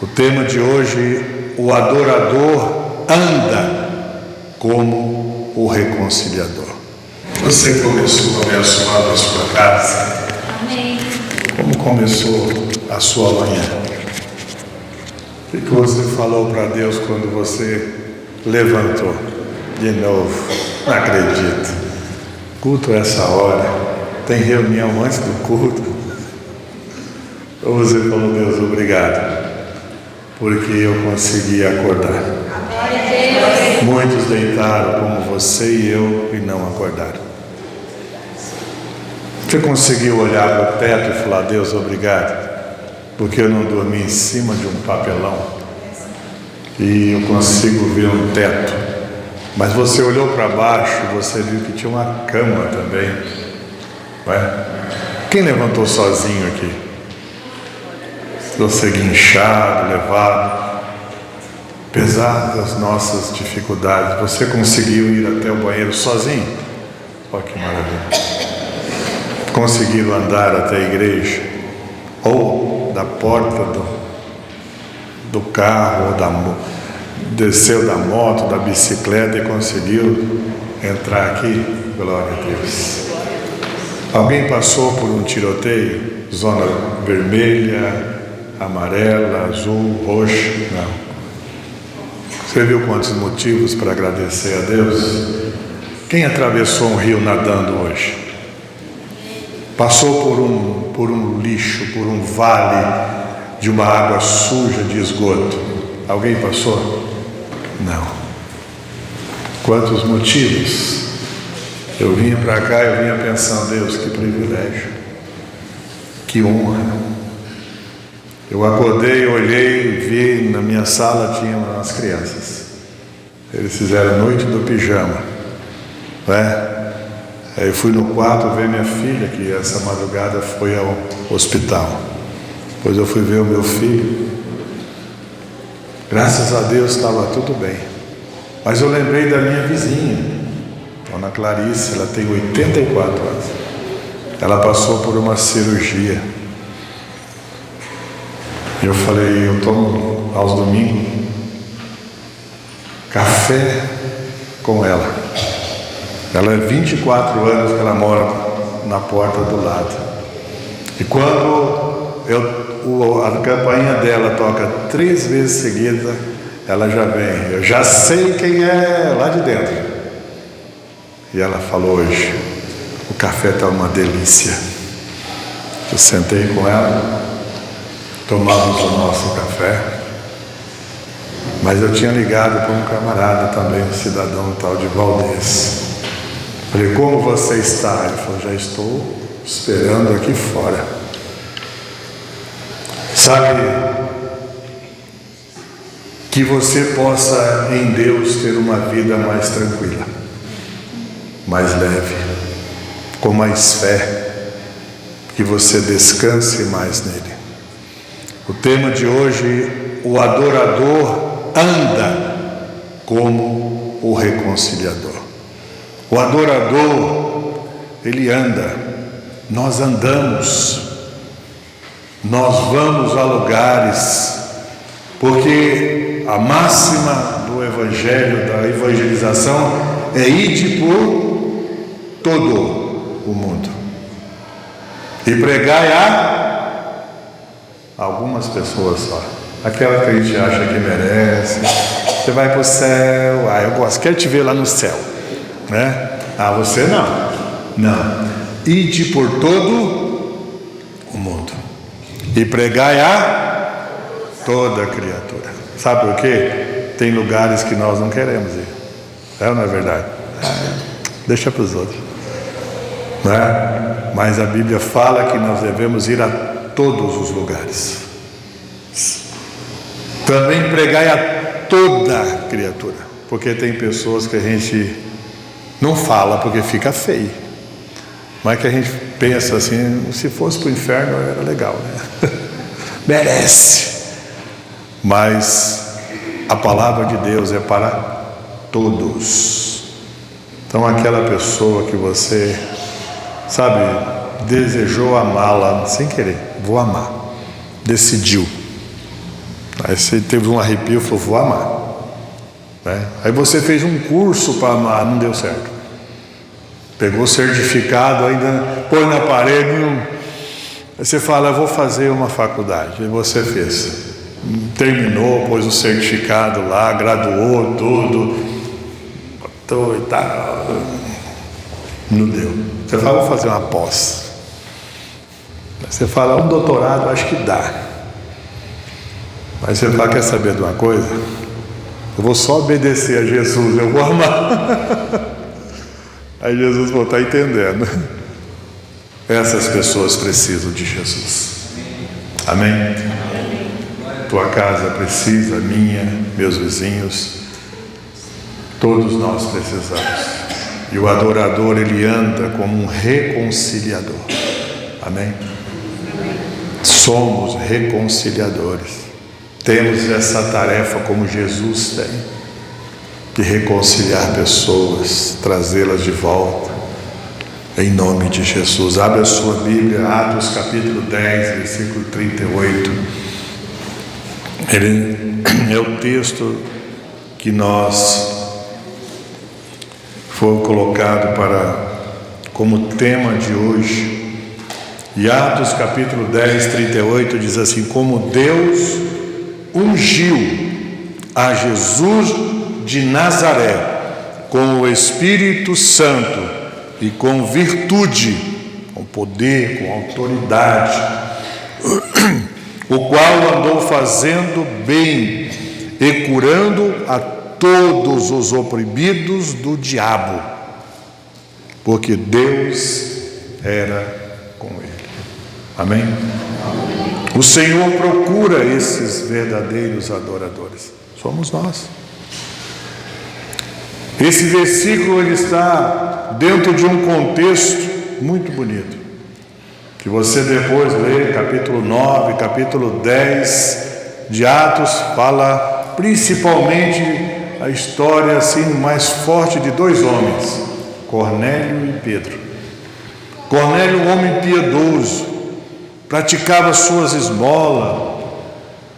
O tema de hoje: o adorador anda como o reconciliador. Você começou abençoando a sua casa? Amém. Como começou a sua manhã? O que você falou para Deus quando você levantou? De novo, não acredito. Culto essa hora, tem reunião antes do culto. Ou você falou: Deus, obrigado, porque eu consegui acordar. Muitos deitaram como você e eu e não acordaram. Você conseguiu olhar para o teto e falar: Deus, obrigado, porque eu não dormi em cima de um papelão e eu consigo ver um teto. Mas você olhou para baixo e você viu que tinha uma cama também, não é? Quem levantou sozinho aqui? Você guinchado, levado, apesar das nossas dificuldades, você conseguiu ir até o banheiro sozinho? Olha que maravilha. Conseguiram andar até a igreja, ou da porta do carro, ou desceu da moto, da bicicleta e conseguiu entrar aqui? Glória a Deus. Alguém passou por um tiroteio? Zona vermelha, amarela, azul, roxa? Não. Você viu quantos motivos para agradecer a Deus? Quem atravessou um rio nadando hoje? Passou por um lixo, por um vale de uma água suja de esgoto? Alguém passou? Não. Quantos motivos? Eu vinha para cá, eu vinha pensando: Deus, que privilégio, que honra. Eu acordei, olhei, vi, na minha sala tinha umas crianças. Eles fizeram a noite do pijama, não é? Aí eu fui no quarto ver minha filha, que essa madrugada foi ao hospital. Depois eu fui ver o meu filho. Graças a Deus estava tudo bem. Mas eu lembrei da minha vizinha, Dona Clarice. Ela tem 84 anos. Ela passou por uma cirurgia. Eu falei: eu tomo aos domingos café com ela. Ela é 24 anos que ela mora na porta do lado. E quando a campainha dela toca 3 vezes seguida, ela já vem. Eu já sei quem é lá de dentro. E ela falou hoje: o café está uma delícia. Eu sentei com ela, tomamos o nosso café. Mas eu tinha ligado para um camarada também, um cidadão tal de Valdez. Falei: como você está? Ele falou: já estou esperando aqui fora. Sabe, que você possa em Deus ter uma vida mais tranquila, mais leve, com mais fé, que você descanse mais nele. O tema de hoje: o adorador anda como o reconciliador. O adorador, ele anda, nós andamos, nós vamos a lugares, porque a máxima do evangelho, da evangelização, é ir por todo o mundo e pregai a algumas pessoas só, aquela que a gente acha que merece. Você vai para o céu, eu gosto, quero te ver lá no céu, né? Você não. Ide por todo o mundo e pregai a toda criatura. Sabe por quê? Tem lugares que nós não queremos ir. É ou não é verdade? Deixa para os outros, não é? Mas a Bíblia fala que nós devemos ir a todos os lugares. Também pregai a toda criatura, porque tem pessoas que a gente não fala porque fica feio, mas que a gente pensa assim: se fosse para o inferno era legal, né? Merece. Mas a palavra de Deus é para todos. Então aquela pessoa que você, sabe, desejou amá-la sem querer, vou amar, decidiu, Aí você teve um arrepio e falou, vou amar. Né? Aí você fez um curso para amar, não deu certo. Pegou o certificado, ainda põe na parede. Aí você fala, eu vou fazer uma faculdade. E você fez. Terminou, pôs o certificado lá, graduou tudo. Botou e tal. Não deu. Você fala, vou fazer uma pós. Você fala, um doutorado, acho que dá. Mas você fala, quer saber de uma coisa? Eu vou só obedecer a Jesus, eu vou amar. Aí Jesus falou, está entendendo. Essas pessoas precisam de Jesus. Amém? Tua casa precisa, minha, meus vizinhos. Todos nós precisamos. E o adorador, ele anda como um reconciliador. Amém? Somos reconciliadores. Temos essa tarefa como Jesus tem, de reconciliar pessoas, trazê-las de volta, em nome de Jesus. Abre a sua Bíblia, Atos capítulo 10, versículo 38. Ele é o texto que foi colocado como tema de hoje. E Atos capítulo 10, 38 diz assim: como Deus ungiu a Jesus de Nazaré com o Espírito Santo e com virtude, com poder, com autoridade, o qual andou fazendo bem e curando a todos os oprimidos do diabo, porque Deus era com ele. Amém? O Senhor procura esses verdadeiros adoradores. Somos nós. Esse versículo ele está dentro de um contexto muito bonito, que você depois lê, capítulo 9, capítulo 10 de Atos, fala principalmente a história assim mais forte de dois homens, Cornélio e Pedro. Cornélio, um homem piedoso, praticava suas esmolas,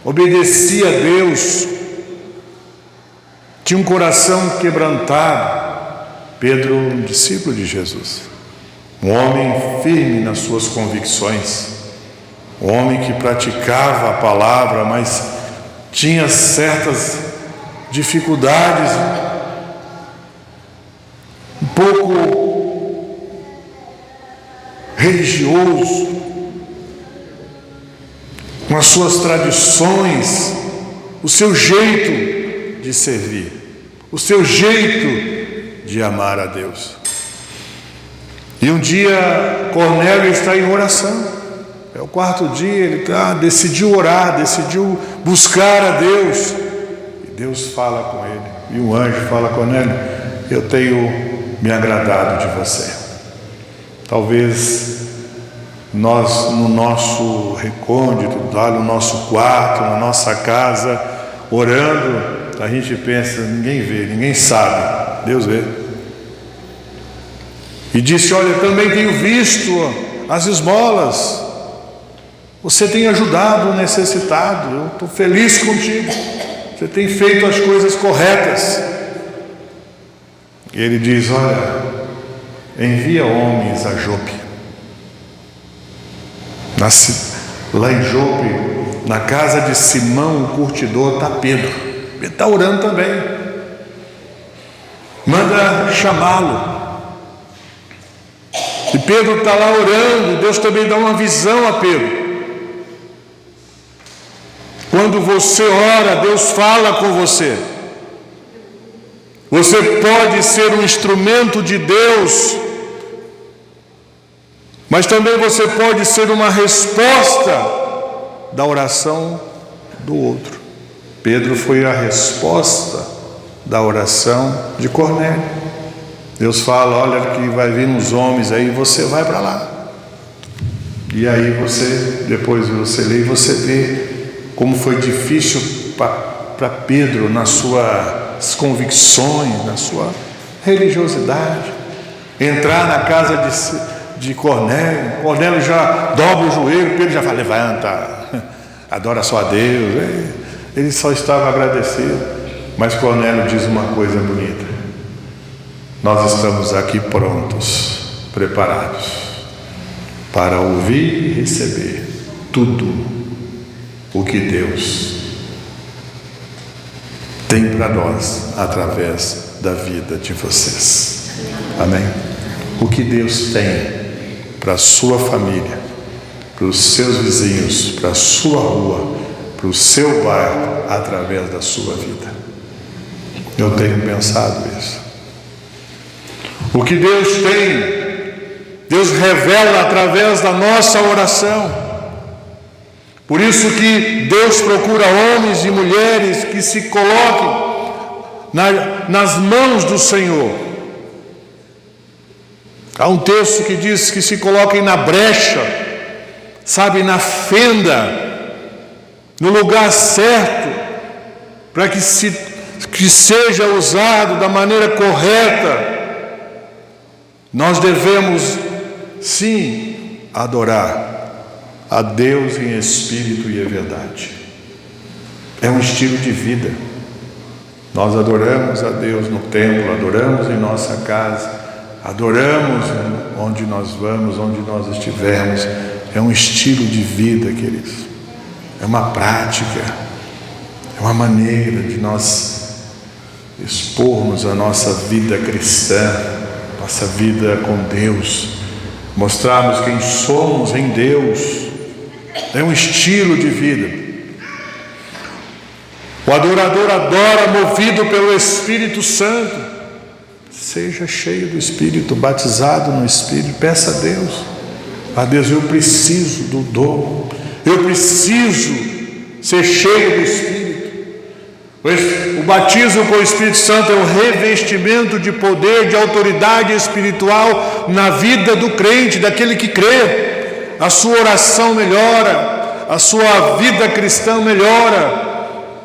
obedecia a Deus, tinha um coração quebrantado. Pedro, um discípulo de Jesus, um homem firme nas suas convicções, um homem que praticava a palavra, mas tinha certas dificuldades, um pouco religioso, com as suas tradições, o seu jeito de servir, o seu jeito de amar a Deus. E um dia Cornélio está em oração, é o quarto dia, ele decidiu orar, decidiu buscar a Deus, e Deus fala com ele, e um anjo fala: Cornélio, eu tenho me agradado de você. Talvez nós, no nosso recôndito, lá no nosso quarto, na nossa casa, orando, a gente pensa, ninguém vê, ninguém sabe, Deus vê. E disse: olha, também tenho visto as esmolas, você tem ajudado o necessitado, eu estou feliz contigo, você tem feito as coisas corretas. E ele diz: olha, envia homens a Jope. Lá em Jope, na casa de Simão, o curtidor, está Pedro. Ele está orando também. Manda chamá-lo. E Pedro está lá orando. Deus também dá uma visão a Pedro. Quando você ora, Deus fala com você. Você pode ser um instrumento de Deus, mas também você pode ser uma resposta da oração do outro. Pedro foi a resposta da oração de Cornélio. Deus fala: olha que vai vir uns homens aí, você vai para lá. E aí depois você lê e você vê como foi difícil para Pedro nas suas convicções, na sua religiosidade, entrar na casa de Cornélio. Cornélio já dobra o joelho, Pedro já fala: levanta, adora só a Deus. Ele só estava agradecido. Mas Cornélio diz uma coisa bonita: nós estamos aqui prontos, preparados para ouvir e receber tudo o que Deus tem para nós através da vida de vocês. Amém? O que Deus tem para a sua família, para os seus vizinhos, para a sua rua, para o seu bairro, através da sua vida. Eu tenho pensado isso. O que Deus tem, Deus revela através da nossa oração. Por isso que Deus procura homens e mulheres que se coloquem nas mãos do Senhor. Há um texto que diz que se coloquem na brecha, sabe, na fenda, no lugar certo, para que seja usado da maneira correta. Nós devemos, sim, adorar a Deus em espírito e em verdade. É um estilo de vida. Nós adoramos a Deus no templo, adoramos em nossa casa, adoramos onde nós vamos, onde nós estivermos. É um estilo de vida, queridos. É uma prática, é uma maneira de nós expormos a nossa vida cristã, nossa vida com Deus, mostrarmos quem somos em Deus. É um estilo de vida. O adorador adora movido pelo Espírito Santo. Seja cheio do Espírito, batizado no Espírito. Peça a Deus, eu preciso do dom, eu preciso ser cheio do Espírito. O batismo com o Espírito Santo é um revestimento de poder, de autoridade espiritual na vida do crente, daquele que crê. A sua oração melhora, a sua vida cristã melhora.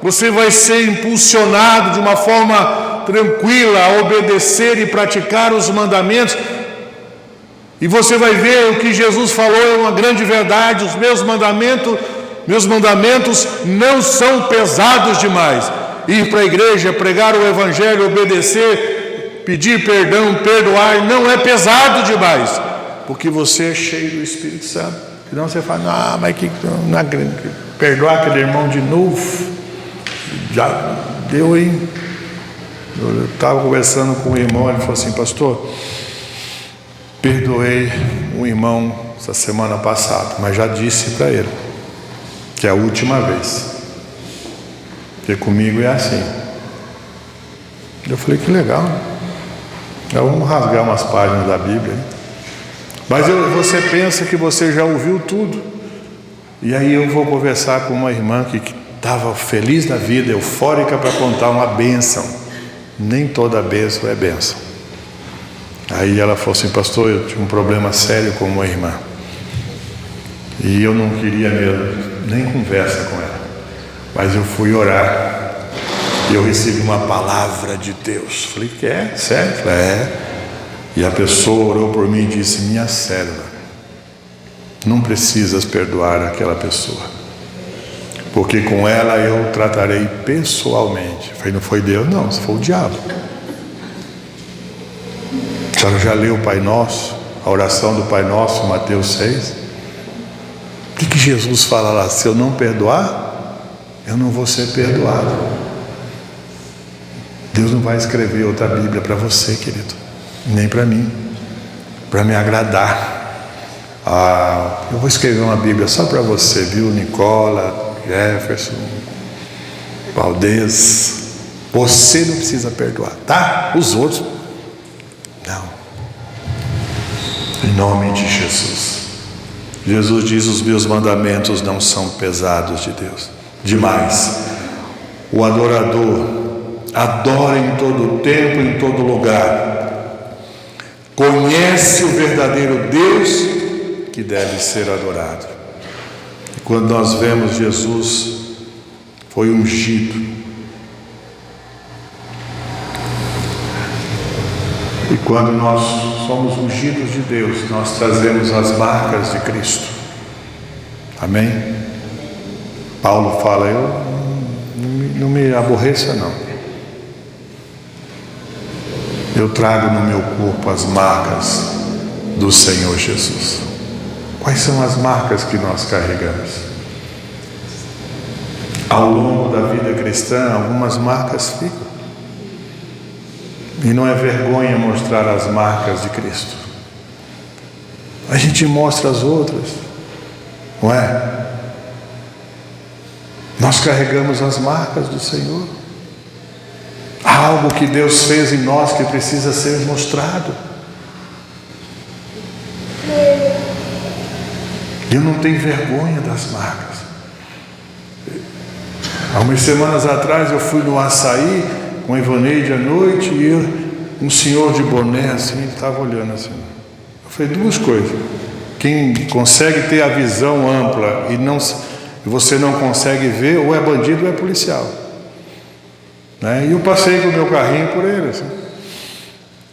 Você vai ser impulsionado de uma forma tranquila a obedecer e praticar os mandamentos. E você vai ver o que Jesus falou é uma grande verdade. Os meus mandamentos não são pesados demais. Ir para a igreja, pregar o Evangelho, obedecer, pedir perdão, perdoar, não é pesado demais, porque você é cheio do Espírito Santo. Senão você fala, mas perdoar aquele irmão de novo, já deu, hein? Eu estava conversando com um irmão, ele falou assim: pastor, perdoei um irmão essa semana passada, mas já disse para ele que é a última vez, porque comigo é assim. Eu falei, que legal, então, vamos rasgar umas páginas da Bíblia, hein? Mas você pensa que você já ouviu tudo. E aí eu vou conversar com uma irmã que estava feliz da vida, eufórica, para contar uma bênção. Nem toda bênção é bênção. Aí ela falou assim: pastor, eu tinha um problema sério com uma irmã, e eu não queria mesmo nem conversa com ela, mas eu fui orar e eu recebi uma palavra de Deus. Falei, que é? Sério? Falei, é. E a pessoa orou por mim e disse: minha serva, não precisas perdoar aquela pessoa, porque com ela eu tratarei pessoalmente. Eu falei, não foi Deus? Não, se foi o diabo. A senhora já leu o Pai Nosso, a oração do Pai Nosso, Mateus 6? O que Jesus fala lá? Se eu não perdoar, eu não vou ser perdoado. Deus não vai escrever outra Bíblia para você, querido, nem para mim, para me agradar. Eu vou escrever uma Bíblia só para você, viu, Nicola, Jefferson, Valdez. Você não precisa perdoar, tá? Os outros, não. Em nome de Jesus. Jesus diz: os meus mandamentos não são pesados de Deus, demais. O adorador adora em todo tempo, em todo lugar. Conhece o verdadeiro Deus que deve ser adorado. E quando nós vemos Jesus, foi ungido. E quando nós somos ungidos de Deus, nós trazemos as marcas de Cristo. Amém? Paulo fala: eu não me aborreça não. Eu trago no meu corpo as marcas do Senhor Jesus. Quais são as marcas que nós carregamos? Ao longo da vida cristã, algumas marcas ficam. E não é vergonha mostrar as marcas de Cristo. A gente mostra as outras, não é? Nós carregamos as marcas do Senhor. Há algo que Deus fez em nós que precisa ser mostrado. Eu não tenho vergonha das marcas. Há umas semanas atrás eu fui no Açaí com o Ivaneide à noite e um senhor de boné assim, ele estava olhando assim. Eu falei duas coisas. Quem consegue ter a visão ampla e você não consegue ver, ou é bandido ou é policial. Né? E eu passei com o meu carrinho por ele assim.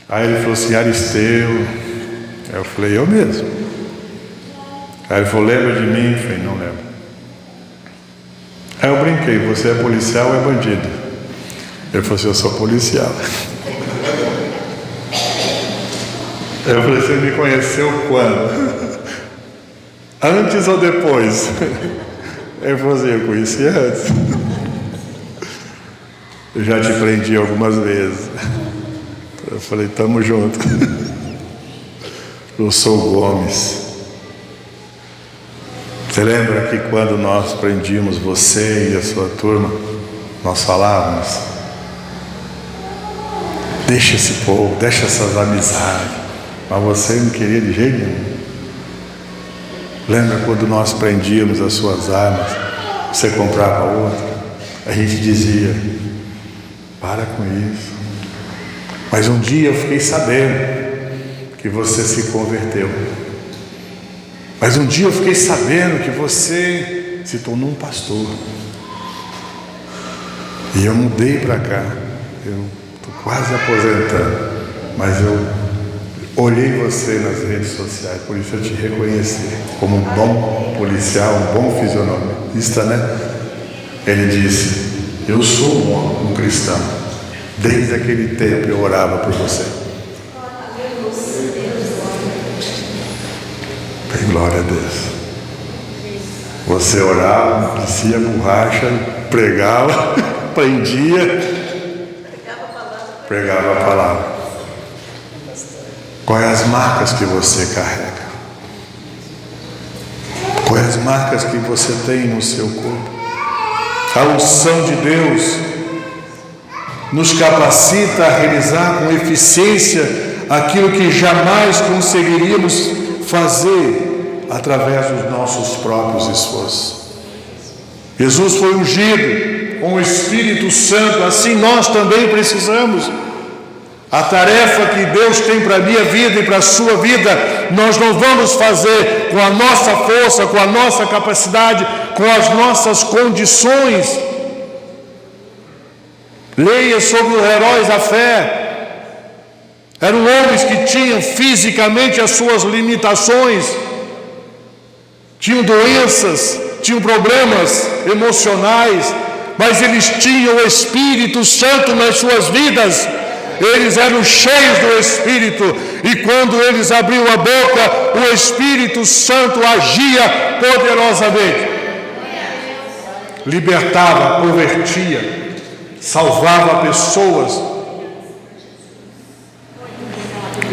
Aí ele falou assim, Aristeu. Aí eu falei, eu mesmo. Aí ele falou, lembra de mim? Eu falei, não lembro. Aí eu brinquei, você é policial ou é bandido? Ele falou assim, eu sou policial. Eu falei, você me conheceu quando? Antes ou depois? Ele falou assim, eu conheci antes. Eu já te prendi algumas vezes. Eu falei, tamo junto. Eu sou Gomes. Você lembra que quando nós prendíamos você e a sua turma, nós falávamos, deixa esse povo, deixa essas amizades, mas você não queria de jeito nenhum. Lembra quando nós prendíamos as suas armas, você comprava outra, a gente dizia, para com isso. Mas um dia eu fiquei sabendo que você se converteu. Mas um dia eu fiquei sabendo que você se tornou um pastor. E eu mudei para cá. Eu estou quase aposentando. Mas eu olhei você nas redes sociais, por isso eu te reconheci como um bom policial, um bom fisionomista, né? Ele disse, eu sou um cristão. Desde aquele tempo eu orava por você. Glória a Deus. Você orava, descia a borracha, pregava, prendia, pregava a palavra. Quais as marcas que você carrega? Quais as marcas que você tem no seu corpo? A unção de Deus nos capacita a realizar com eficiência aquilo que jamais conseguiríamos fazer através dos nossos próprios esforços. Jesus foi ungido com o Espírito Santo, assim nós também precisamos. A tarefa que Deus tem para a minha vida e para a sua vida, nós não vamos fazer com a nossa força, com a nossa capacidade, com as nossas condições. Leia sobre os heróis da fé. Eram homens que tinham fisicamente as suas limitações, tinham doenças, tinham problemas emocionais, mas eles tinham o Espírito Santo nas suas vidas. Eles eram cheios do Espírito, e quando eles abriam a boca, o Espírito Santo agia poderosamente. Libertava, convertia, salvava pessoas.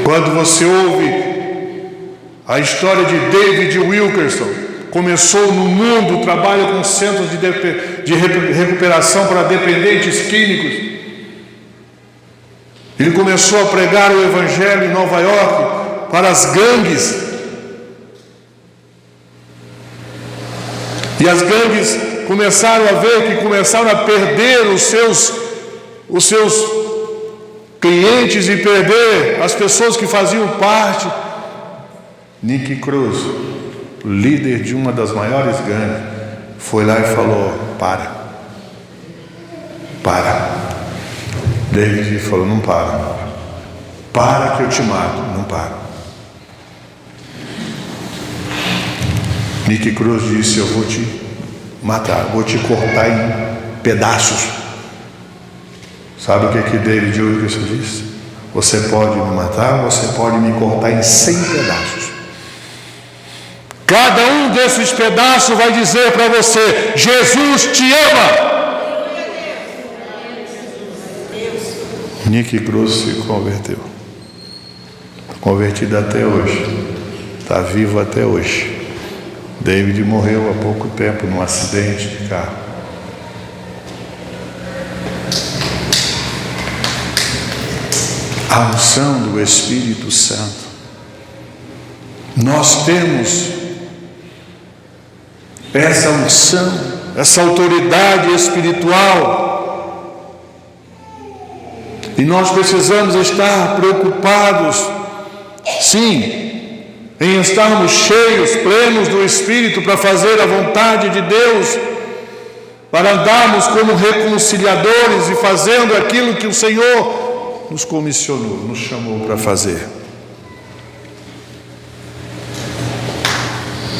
Quando você ouve a história de David Wilkerson, começou no mundo, trabalha com centros de recuperação para dependentes químicos. Ele começou a pregar o Evangelho em Nova York para as gangues. E as gangues começaram a ver que começaram a perder os seus clientes e perder as pessoas que faziam parte. Nick Cruz, líder de uma das maiores gangues, foi lá e falou, para. David falou, não para que eu te mato. Não para. Nick Cruz disse, eu vou te matar, vou te cortar em pedaços. Sabe o que David Wilkerson disse? Você pode me matar, você pode me cortar em 100 pedaços. Cada um desses pedaços vai dizer para você: Jesus te ama. Nick Cruz se converteu. Convertido até hoje. Está vivo até hoje. David morreu há pouco tempo num acidente de carro. A unção do Espírito Santo. Nós temos essa unção, essa autoridade espiritual. E nós precisamos estar preocupados, sim, em estarmos cheios, plenos do Espírito para fazer a vontade de Deus, para andarmos como reconciliadores e fazendo aquilo que o Senhor nos comissionou, nos chamou para fazer.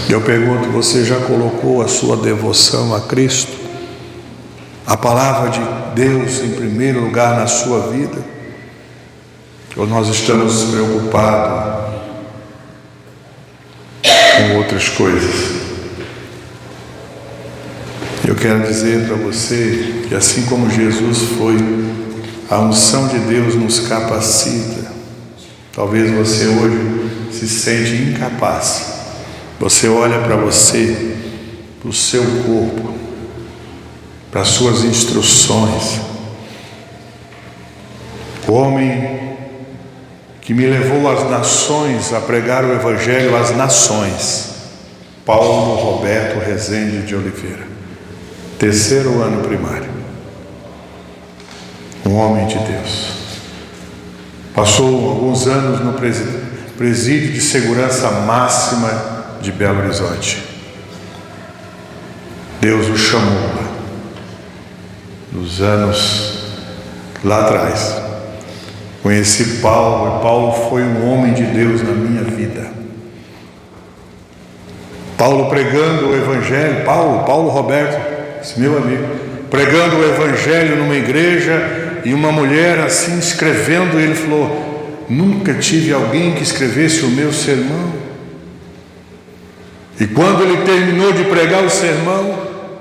Eu pergunto, você já colocou a sua devoção a Cristo? A palavra de Deus em primeiro lugar na sua vida? Ou nós estamos preocupados com outras coisas? Eu quero dizer para você que assim como Jesus foi, a unção de Deus nos capacita. Talvez você hoje se sente incapaz. Você olha para você, para o seu corpo, para as suas instruções. O homem que me levou às nações a pregar o Evangelho às nações, Paulo Roberto Rezende de Oliveira, 3º ano primário. Um homem de Deus. Passou alguns anos no presídio de segurança máxima de Belo Horizonte. Deus o chamou lá, nos anos lá atrás. Conheci Paulo, e Paulo foi um homem de Deus na minha vida. Paulo pregando o Evangelho, Paulo Roberto, esse meu amigo, pregando o Evangelho numa igreja, e uma mulher assim escrevendo, ele falou: nunca tive alguém que escrevesse o meu sermão. E quando ele terminou de pregar o sermão,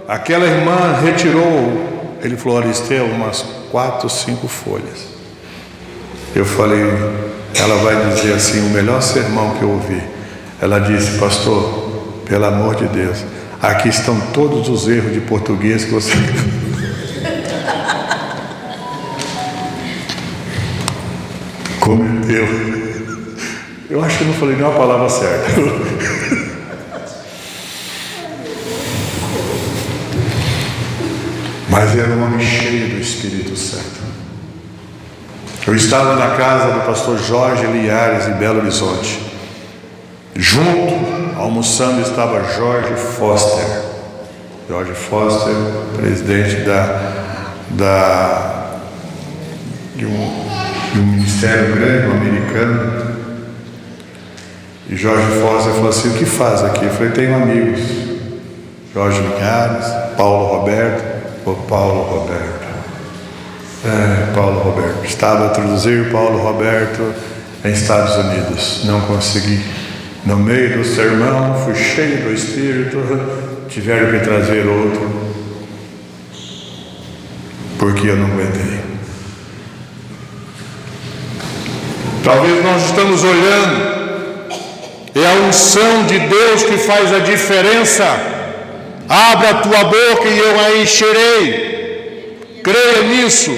aquela irmã retirou, ele falou: Aristeu, umas 4 ou 5 folhas. Eu falei, ela vai dizer assim, o melhor sermão que eu ouvi. Ela disse: pastor, pelo amor de Deus, aqui estão todos os erros de português que você... Cometeu. Eu acho que eu não falei nenhuma palavra certa. Mas era um homem cheio do Espírito Santo. Eu estava na casa do pastor Jorge Liares em Belo Horizonte. Junto, almoçando, estava Jorge Foster. Jorge Foster, presidente de um ministério grande, um americano. E Jorge Foster falou assim: o que faz aqui? Eu falei: tenho amigos. Jorge Linhares, Paulo Roberto. Paulo Roberto. Paulo Roberto. Estava a traduzir Paulo Roberto em Estados Unidos. Não consegui. No meio do sermão, fui cheio do Espírito. Tiveram que trazer outro, porque eu não aguentei. Talvez nós estamos olhando, é a unção de Deus que faz a diferença. Abra a tua boca e eu a encherei. Creia nisso.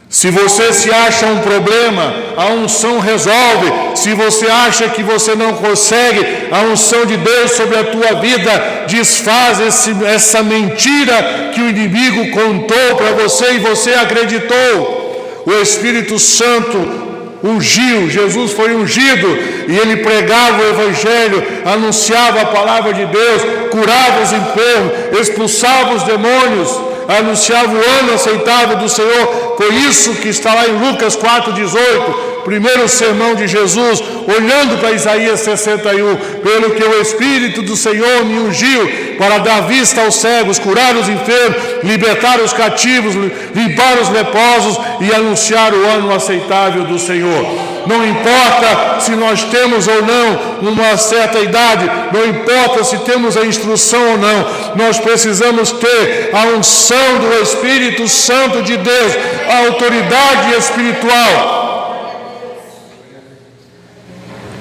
Se você se acha um problema, a unção resolve. Se você acha que você não consegue, a unção de Deus sobre a tua vida desfaz essa mentira que o inimigo contou para você e você acreditou. O Espírito Santo ungiu, Jesus foi ungido, e ele pregava o Evangelho, anunciava a palavra de Deus, curava os enfermos, expulsava os demônios, anunciava o ano aceitável do Senhor. Foi isso que está lá em Lucas 4,18. primeiro sermão de Jesus, olhando para Isaías 61, pelo que o Espírito do Senhor me ungiu para dar vista aos cegos, curar os enfermos, libertar os cativos, limpar os leprosos e anunciar o ano aceitável do Senhor. Não importa se nós temos ou não uma certa idade, não importa se temos a instrução ou não, nós precisamos ter a unção do Espírito Santo de Deus, a autoridade espiritual.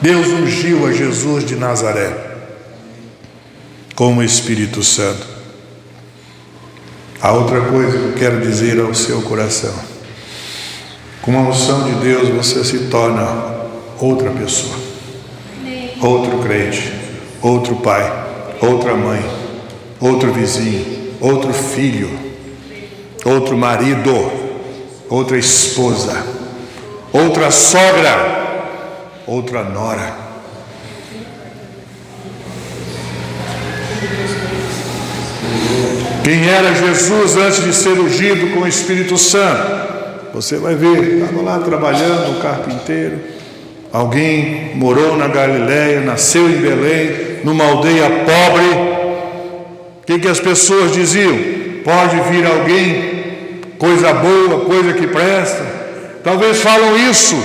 Deus ungiu a Jesus de Nazaré com o Espírito Santo. A outra coisa que eu quero dizer ao seu coração: com a unção de Deus você se torna outra pessoa, outro crente, outro pai, outra mãe, outro vizinho, outro filho, outro marido, outra esposa, outra sogra, outra nora. Quem era Jesus antes de ser ungido com o Espírito Santo? Você vai ver, estava lá trabalhando, um carpinteiro. Alguém morou na Galileia, nasceu em Belém, numa aldeia pobre. O que as pessoas diziam? Pode vir alguém, coisa boa, coisa que presta. Talvez falam isso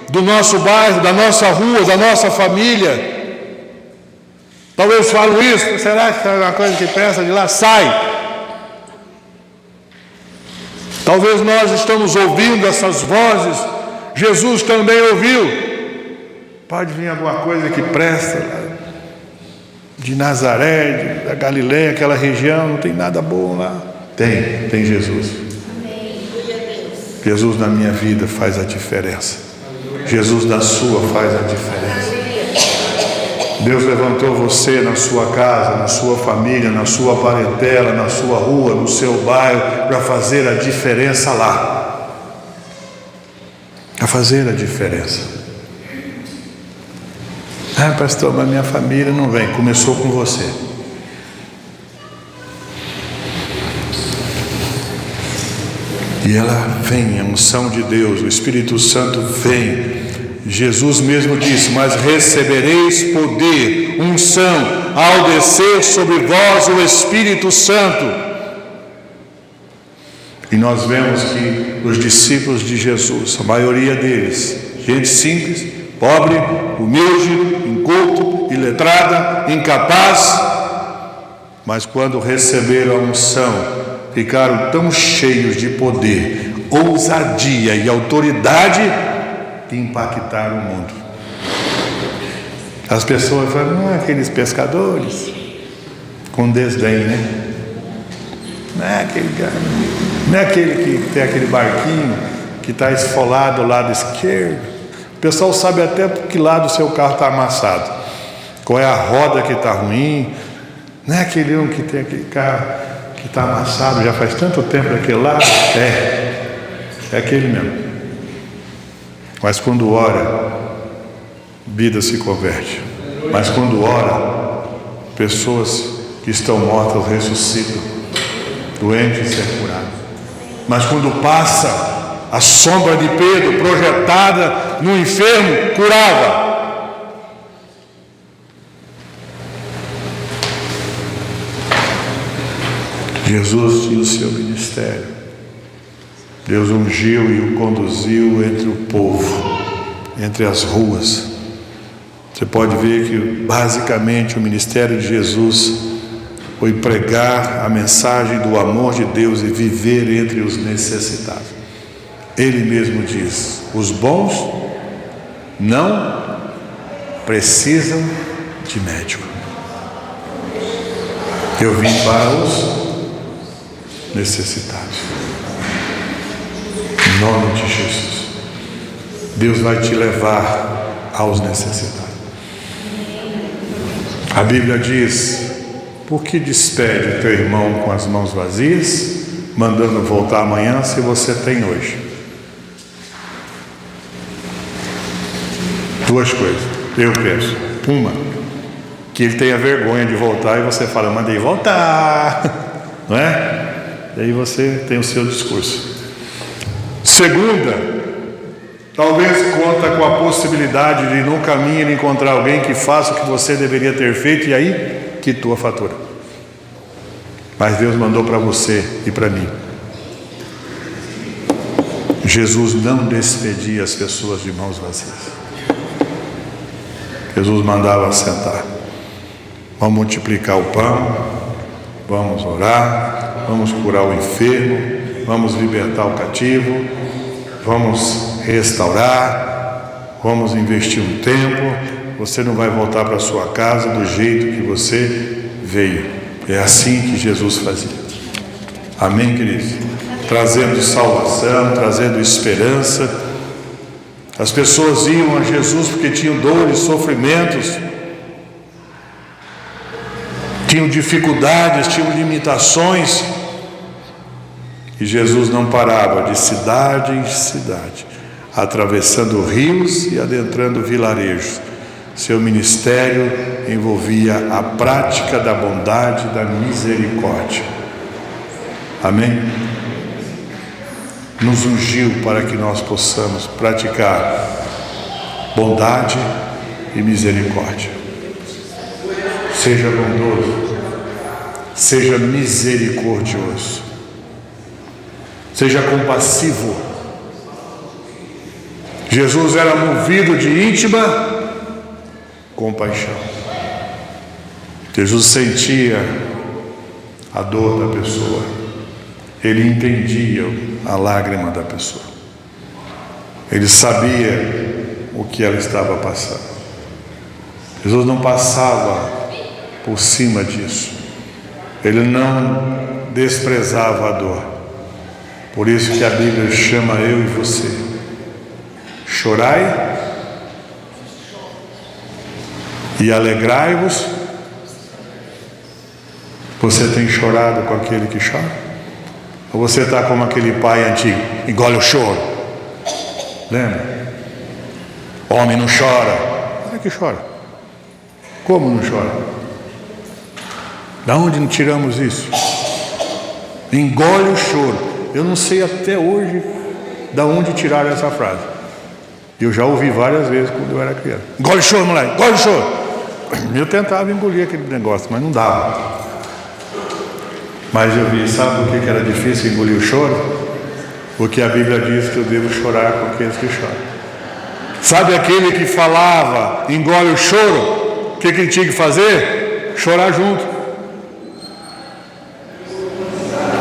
do nosso bairro, da nossa rua, da nossa família. Talvez falam isso. Será que é uma coisa que presta de lá? Sai! Talvez nós estamos ouvindo essas vozes. Jesus também ouviu. Pode vir alguma coisa que presta de Nazaré, da Galileia, aquela região, não tem nada bom lá. Tem Jesus. Jesus na minha vida faz a diferença. Jesus na sua faz a diferença. Deus levantou você na sua casa, na sua família, na sua parentela, na sua rua, no seu bairro, para fazer a diferença lá. Para fazer a diferença. Ah, pastor, mas minha família não vem. Começou com você. E ela vem, a unção de Deus, o Espírito Santo vem. Jesus mesmo disse: mas recebereis poder, unção, ao descer sobre vós o Espírito Santo. E nós vemos que os discípulos de Jesus, a maioria deles, gente simples, pobre, humilde, inculto, iletrada, incapaz, mas quando receberam a unção, ficaram tão cheios de poder, ousadia e autoridade, que impactaram o mundo. As pessoas falam: não é aqueles pescadores? Com desdém, né? Não é aquele que tem aquele barquinho que está esfolado do lado esquerdo. O pessoal sabe até por que lado o seu carro está amassado, qual é a roda que está ruim. Não é aquele um que tem aquele carro que está amassado já faz tanto tempo daquele lá. É aquele mesmo. Mas quando ora, vida se converte. Mas quando ora, pessoas que estão mortas ressuscitam, doentes é curado. Mas quando passa a sombra de Pedro projetada no enfermo, curava. Jesus tinha o seu ministério. Deus ungiu e o conduziu entre o povo, entre as ruas. Você pode ver que basicamente o ministério de Jesus foi pregar a mensagem do amor de Deus e viver entre os necessitados. Ele mesmo diz: os bons não precisam de médico. Eu vim para os necessitados. Em nome de Jesus. Deus vai te levar aos necessitados. A Bíblia diz: por que despede o teu irmão com as mãos vazias, mandando voltar amanhã se você tem hoje? Duas coisas, eu penso. Uma, que ele tenha vergonha de voltar e você fala: mandei voltar, não é? E aí você tem o seu discurso. Segunda, Talvez conta com a possibilidade de no caminho encontrar alguém que faça o que você deveria ter feito e aí quitou a fatura. Mas Deus mandou para você e para mim. Jesus não despedia as pessoas de mãos vazias. Jesus mandava sentar. Vamos multiplicar o pão, vamos orar, vamos curar o enfermo, vamos libertar o cativo, vamos restaurar, vamos investir um tempo. Você não vai voltar para sua casa do jeito que você veio. É assim que Jesus fazia. Amém, queridos? Trazendo salvação, trazendo esperança. As pessoas iam a Jesus porque tinham dores, sofrimentos, tinham dificuldades, tinham limitações. E Jesus não parava de cidade em cidade, atravessando rios e adentrando vilarejos. Seu ministério envolvia a prática da bondade e da misericórdia. Amém? Nos ungiu para que nós possamos praticar bondade e misericórdia. Seja bondoso, seja misericordioso, seja compassivo. Jesus era movido de íntima compaixão. Jesus sentia a dor da pessoa. Ele entendia a lágrima da pessoa. Ele sabia o que ela estava passando. Jesus não passava por cima disso. Ele não desprezava a dor. Por isso que a Bíblia chama eu e você: chorai e alegrai-vos. Você tem chorado com aquele que chora? Ou você está como aquele pai antigo, engole o choro? Lembra? Homem não chora. Como é que chora? Como não chora? Da onde tiramos isso? Engole o choro. Eu não sei até hoje da onde tiraram essa frase. Eu já ouvi várias vezes quando eu era criança. Engole o choro, moleque, engole o choro. Eu tentava engolir aquele negócio, mas não dava. Mas eu vi, sabe por que era difícil engolir o choro? Porque a Bíblia diz que eu devo chorar com aqueles que choram. Sabe aquele que falava, engole o choro? O que ele tinha que fazer? Chorar junto.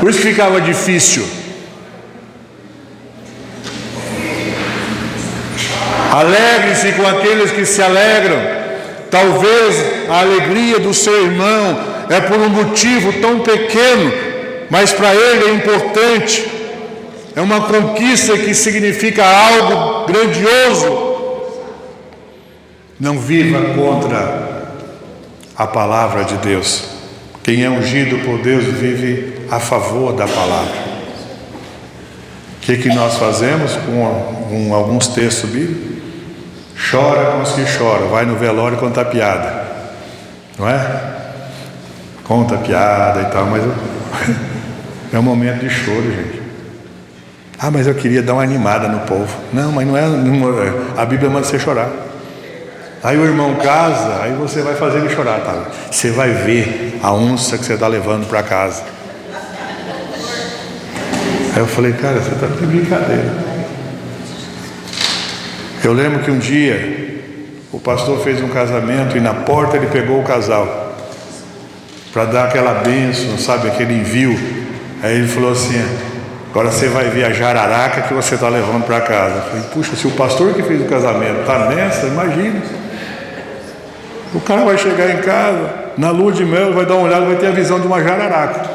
Por isso que ficava difícil. Alegre-se com aqueles que se alegram. Talvez a alegria do seu irmão é por um motivo tão pequeno, mas para ele é importante. É uma conquista que significa algo grandioso. Não viva contra a palavra de Deus. Quem é ungido por Deus vive a favor da palavra. O que nós fazemos com alguns textos bíblicos? Chora com os que choram, vai no velório contar piada, não é? Conta piada e tal, mas é um momento de choro, gente. Ah, mas eu queria dar uma animada no povo. Não, mas não é. A Bíblia manda você chorar. Aí o irmão casa, aí você vai fazer ele chorar, tá? Você vai ver a onça que você está levando para casa. Aí eu falei, cara, você está de brincadeira. Eu lembro que um dia o pastor fez um casamento e na porta ele pegou o casal para dar aquela bênção, sabe, aquele envio. Aí ele falou assim: agora você vai ver a jararaca que você está levando para casa. Eu falei, puxa, se o pastor que fez o casamento está nessa, imagina. O cara vai chegar em casa, na lua de mel, vai dar uma olhada, vai ter a visão de uma jararaca.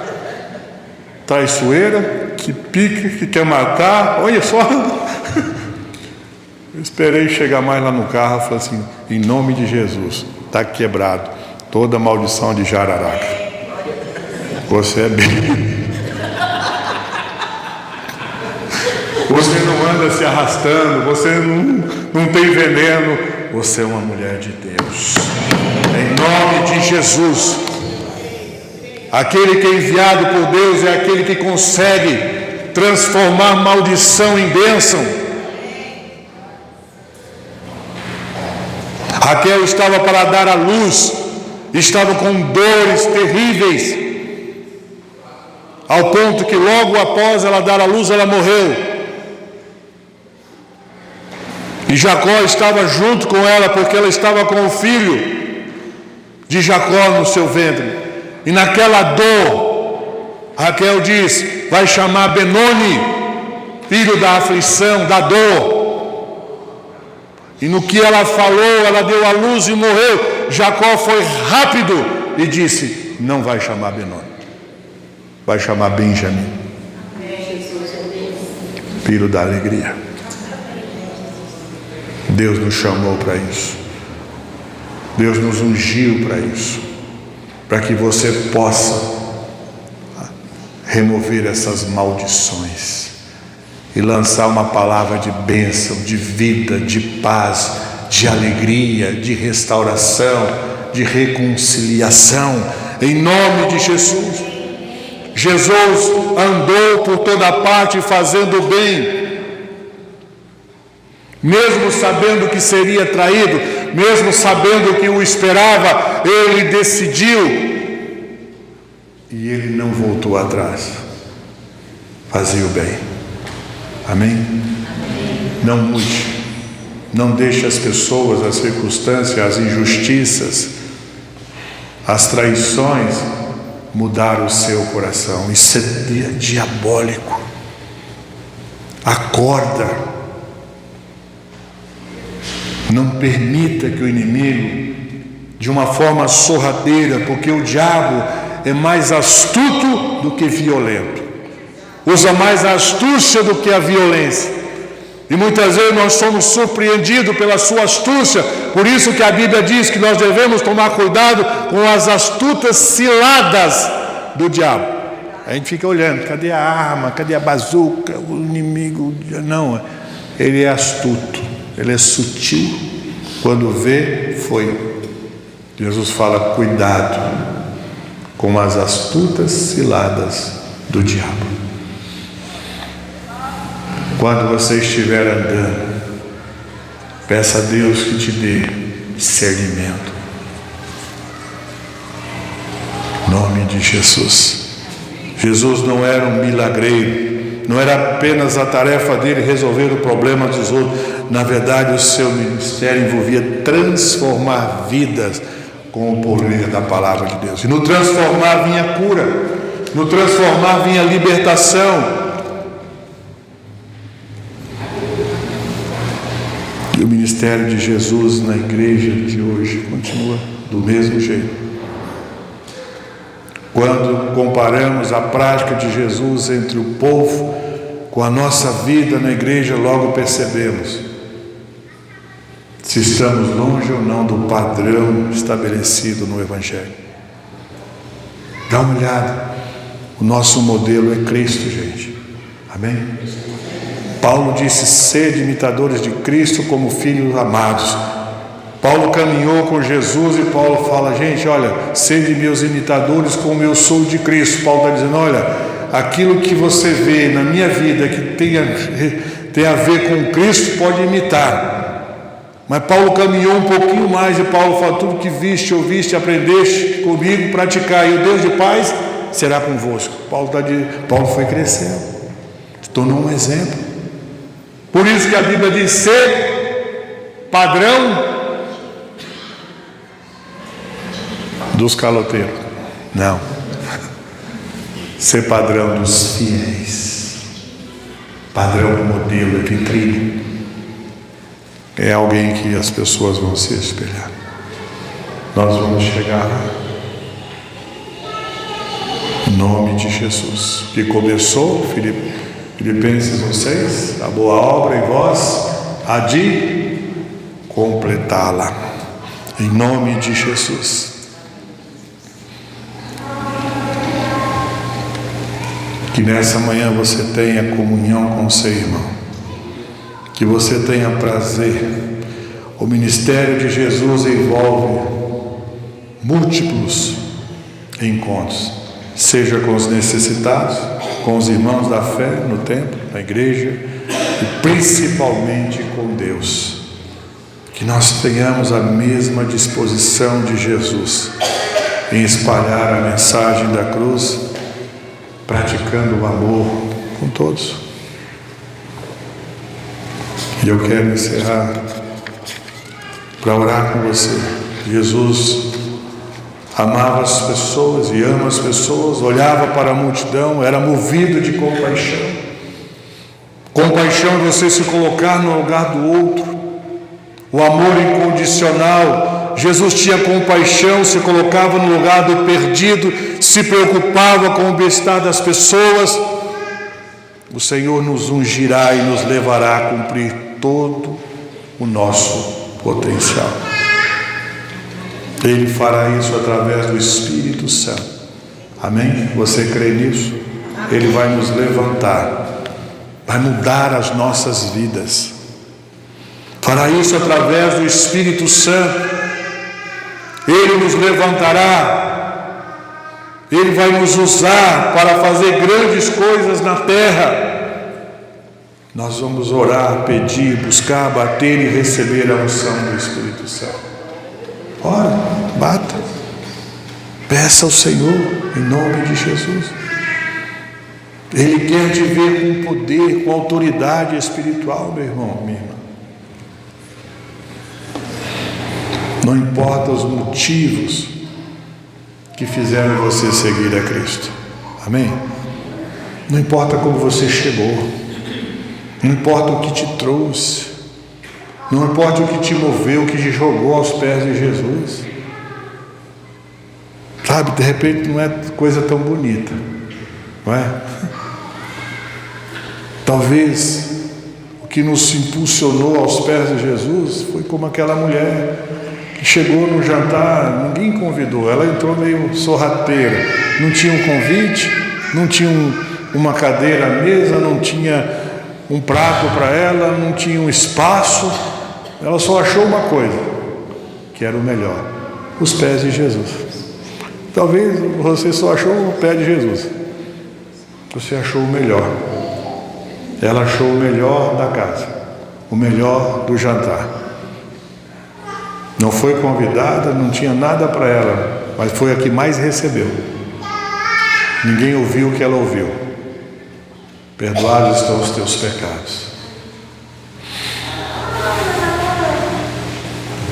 Traiçoeira, que pica, que quer matar, olha só. Eu esperei chegar mais lá no carro e falei assim: em nome de Jesus, está quebrado toda maldição de jararaca. Você é bem. Você não anda se arrastando, você não tem veneno, você é uma mulher de Deus. Em nome de Jesus. Aquele que é enviado por Deus é aquele que consegue transformar maldição em bênção. Raquel estava para dar à luz, estava com dores terríveis, ao ponto que logo após ela dar à luz, ela morreu. E Jacó estava junto com ela, porque ela estava com o filho de Jacó no seu ventre. E naquela dor, Raquel diz: vai chamar Benoni, filho da aflição, da dor. E no que ela falou, ela deu à luz e morreu. Jacó foi rápido e disse: não vai chamar Benoni, vai chamar Benjamim, filho da alegria. Deus nos chamou para isso. Deus nos ungiu para isso, para que você possa remover essas maldições e lançar uma palavra de bênção, de vida, de paz, de alegria, de restauração, de reconciliação, em nome de Jesus. Jesus andou por toda parte fazendo bem, mesmo sabendo que seria traído, mesmo sabendo que o esperava, ele decidiu e ele não voltou atrás. Fazia o bem. Amém? Não mude, não deixe as pessoas, as circunstâncias, as injustiças, as traições mudar o seu coração. Isso é diabólico. Acorda. Não permita que o inimigo, de uma forma sorrateira, porque o diabo é mais astuto do que violento, usa mais a astúcia do que a violência, e muitas vezes nós somos surpreendidos pela sua astúcia. Por isso que a Bíblia diz que nós devemos tomar cuidado com as astutas ciladas do diabo. A gente fica olhando, cadê a arma, cadê a bazuca, o inimigo? Não, ele é astuto, ele é sutil. Quando vê, foi. Jesus fala: cuidado com as astutas ciladas do diabo. Quando você estiver andando, peça a Deus que te dê discernimento. Em nome de Jesus. Jesus não era um milagreiro, não era apenas a tarefa dele resolver o problema dos outros. Na verdade, o seu ministério envolvia transformar vidas com o poder da palavra de Deus. E no transformar vinha cura, no transformar vinha libertação. E o ministério de Jesus na igreja de hoje continua do mesmo jeito. Quando comparamos a prática de Jesus entre o povo com a nossa vida na igreja, logo percebemos se estamos longe ou não do padrão estabelecido no Evangelho. Dá uma olhada. O nosso modelo é Cristo, gente. Amém? Paulo disse: sede imitadores de Cristo como filhos amados. Paulo caminhou com Jesus e Paulo fala: gente, olha, sede meus imitadores como eu sou de Cristo. Paulo está dizendo: olha, aquilo que você vê na minha vida que tem a ver com Cristo, pode imitar. Mas Paulo caminhou um pouquinho mais e Paulo fala: tudo que viste, ouviste, aprendeste comigo, praticar, e o Deus de paz será convosco. Paulo foi crescendo, se tornou um exemplo. Por isso que a Bíblia diz: ser padrão dos caloteiros. Não. Ser padrão dos fiéis. Padrão, modelo, vitrine. É alguém que as pessoas vão se espelhar. Nós vamos chegar lá. Em nome de Jesus. Que começou, Filipenses 1:6, a boa obra em vós, há de completá-la. Em nome de Jesus. Que nessa manhã você tenha comunhão com o seu irmão. Que você tenha prazer. O ministério de Jesus envolve múltiplos encontros, seja com os necessitados, com os irmãos da fé no templo, na igreja, e principalmente com Deus. que nós tenhamos a mesma disposição de Jesus em espalhar a mensagem da cruz, praticando o amor com todos. E eu quero encerrar para orar com você. Jesus amava as pessoas e ama as pessoas, olhava para a multidão, era movido de compaixão. Compaixão é você se colocar no lugar do outro. O amor incondicional. Jesus tinha compaixão, se colocava no lugar do perdido, se preocupava com o bem-estar das pessoas. O Senhor nos ungirá e nos levará a cumprir todo o nosso potencial. Ele fará isso através do Espírito Santo. Amém? Você crê nisso? Ele vai nos levantar, vai mudar as nossas vidas. Fará isso através do Espírito Santo. Ele nos levantará. Ele vai nos usar para fazer grandes coisas na terra. Nós vamos orar, pedir, buscar, bater e receber a unção do Espírito Santo. Ora, bata. Peça ao Senhor em nome de Jesus. Ele quer te ver com poder, com autoridade espiritual, meu irmão, minha irmã. Não importa os motivos que fizeram você seguir a Cristo. Amém? Não importa como você chegou. Não importa o que te trouxe. Não importa o que te moveu, o que te jogou aos pés de Jesus. Sabe, de repente não é coisa tão bonita. Não é? Talvez o que nos impulsionou aos pés de Jesus foi como aquela mulher que chegou no jantar, ninguém convidou, ela entrou meio sorrateira, não tinha um convite, não tinha uma cadeira à mesa, não tinha um prato para ela, não tinha um espaço, ela só achou uma coisa, que era o melhor, os pés de Jesus. Talvez você só achou o pé de Jesus, você achou o melhor, ela achou o melhor da casa, o melhor do jantar. Não foi convidada, não tinha nada para ela, mas foi a que mais recebeu. Ninguém ouviu o que ela ouviu. Perdoados estão os teus pecados.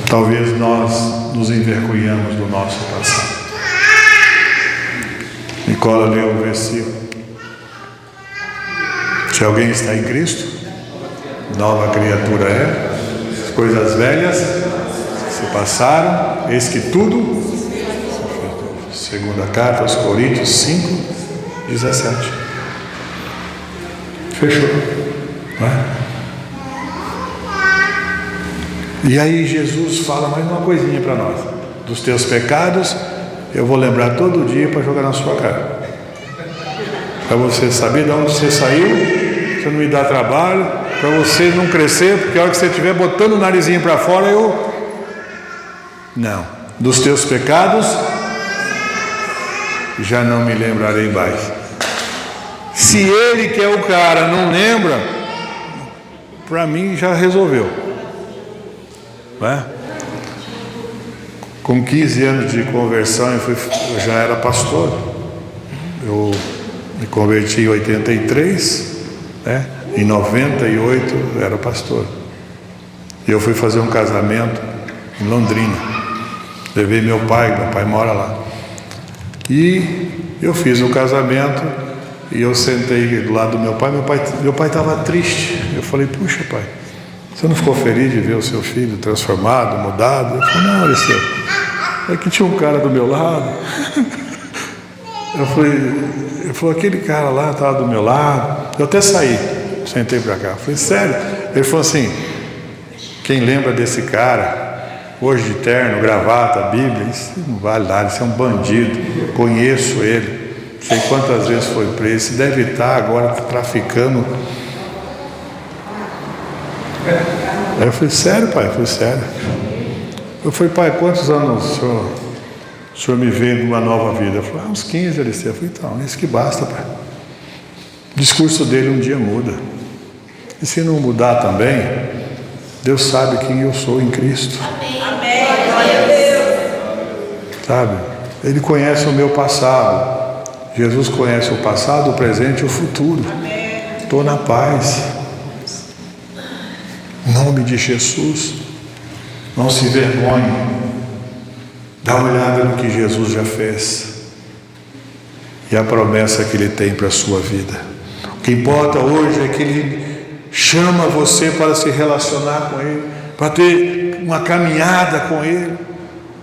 Talvez nós nos envergonhamos do nosso passado. Nicola leu o versículo. Se alguém está em Cristo, nova criatura é. As coisas velhas se passaram, eis que tudo. Segunda carta aos Coríntios 5, 17. Fechou, não é? E aí Jesus fala mais uma coisinha para nós. Dos teus pecados eu vou lembrar todo dia para jogar na sua cara, para você saber de onde você saiu, você não me dá trabalho, para você não crescer, porque a hora que você estiver botando o narizinho para fora, não, dos teus pecados já não me lembrarei mais. Se ele, que é o cara, não lembra, para mim já resolveu, não é? Com 15 anos de conversão eu já era pastor. Eu me converti em 83, né? Em 98 eu era pastor. E eu fui fazer um casamento em Londrina. Levei meu pai mora lá. E eu fiz um casamento e eu sentei do lado do meu pai. Meu pai estava triste. Eu falei, puxa pai, você não ficou feliz de ver o seu filho transformado, mudado? Ele falou, não, Aliceu, é que tinha um cara do meu lado. Ele falou, aquele cara lá estava do meu lado. Eu até saí, sentei para cá. Eu falei, sério? Ele falou assim, quem lembra desse cara, hoje de terno, gravata, Bíblia, isso não vale nada, isso é um bandido. Conheço ele, sei quantas vezes foi preso, deve estar agora traficando. Aí eu falei, sério pai? Eu falei, sério. Eu falei, pai, quantos anos o senhor me vê numa nova vida? Eu falei, uns 15, Aliceu. Eu falei, então, isso que basta, pai. O discurso dele um dia muda. E se não mudar também, Deus sabe quem eu sou em Cristo. Amém. Glória a Deus. Sabe? Ele conhece o meu passado. Jesus conhece o passado, o presente e o futuro. Estou na paz. Em nome de Jesus. Não se envergonhe. Dá uma olhada no que Jesus já fez. E a promessa que Ele tem para a sua vida. O que importa hoje é que Ele chama você para se relacionar com Ele, para ter uma caminhada com Ele.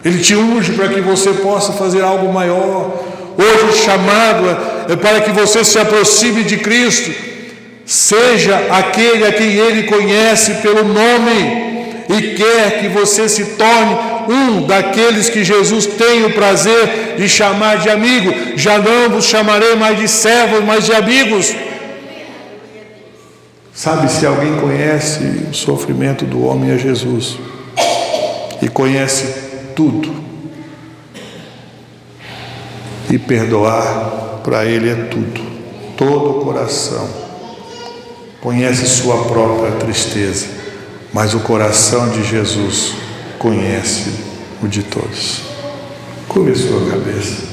Ele te unge para que você possa fazer algo maior. Hoje o chamado é para que você se aproxime de Cristo. Seja aquele a quem Ele conhece pelo nome e quer que você se torne um daqueles que Jesus tem o prazer de chamar de amigo. Já não vos chamarei mais de servos, mas de amigos. Sabe, se alguém conhece o sofrimento do homem é Jesus. E conhece tudo. E perdoar para Ele é tudo. Todo o coração. Conhece sua própria tristeza. Mas o coração de Jesus conhece o de todos. Curve sua cabeça.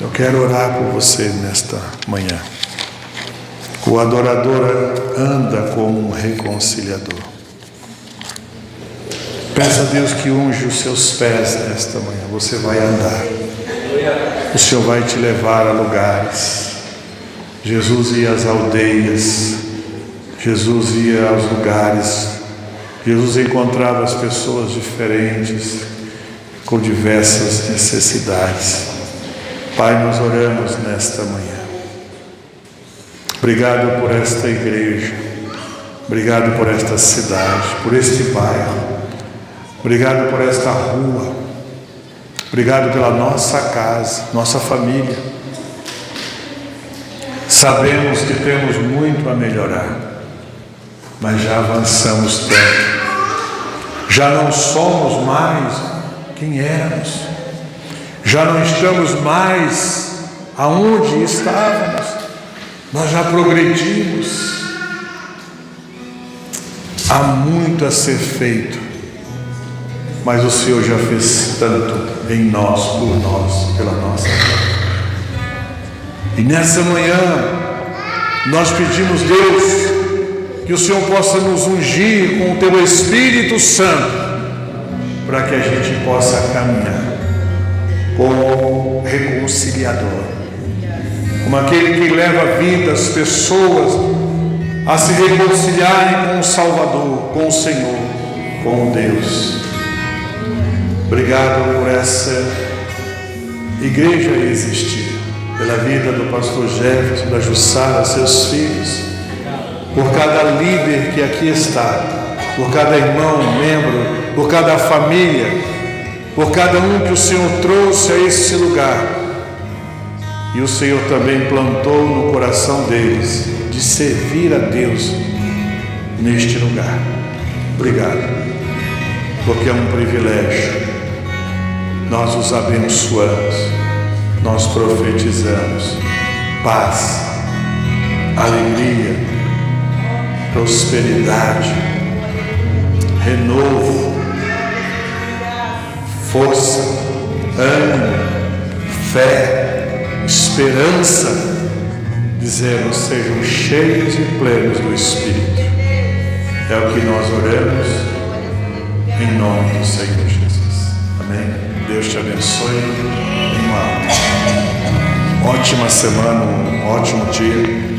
Eu quero orar por você nesta manhã. O adorador anda como um reconciliador. Peça a Deus que unge os seus pés nesta manhã. Você vai andar. O Senhor vai te levar a lugares. Jesus ia às aldeias. Jesus ia aos lugares. Jesus encontrava as pessoas diferentes, com diversas necessidades. Pai, nós oramos nesta manhã. Obrigado por esta igreja. Obrigado por esta cidade, por este bairro. Obrigado por esta rua. Obrigado pela nossa casa, nossa família. Sabemos que temos muito a melhorar, mas já avançamos tanto. Já não somos mais quem éramos. Já não estamos mais aonde estávamos. Nós já progredimos. Há muito a ser feito, mas o Senhor já fez tanto em nós, por nós, pela nossa vida. E nessa manhã nós pedimos, Deus, que o Senhor possa nos ungir com o Teu Espírito Santo, para que a gente possa caminhar como reconciliador, como aquele que leva a vida, as pessoas a se reconciliarem com o Salvador, com o Senhor, com Deus. Obrigado por essa igreja existir, pela vida do pastor Jefferson, da Jussara, seus filhos, por cada líder que aqui está, por cada irmão, membro, por cada família, por cada um que o Senhor trouxe a esse lugar. E o Senhor também plantou no coração deles de servir a Deus neste lugar. Obrigado, porque é um privilégio. Nós os abençoamos, nós profetizamos paz, alegria, prosperidade, renovo, força, ânimo, fé, esperança. Dizemos, sejam cheios e plenos do Espírito. É o que nós oramos em nome do Senhor Jesus. Amém. Deus te abençoe. Uma ótima semana, um ótimo dia.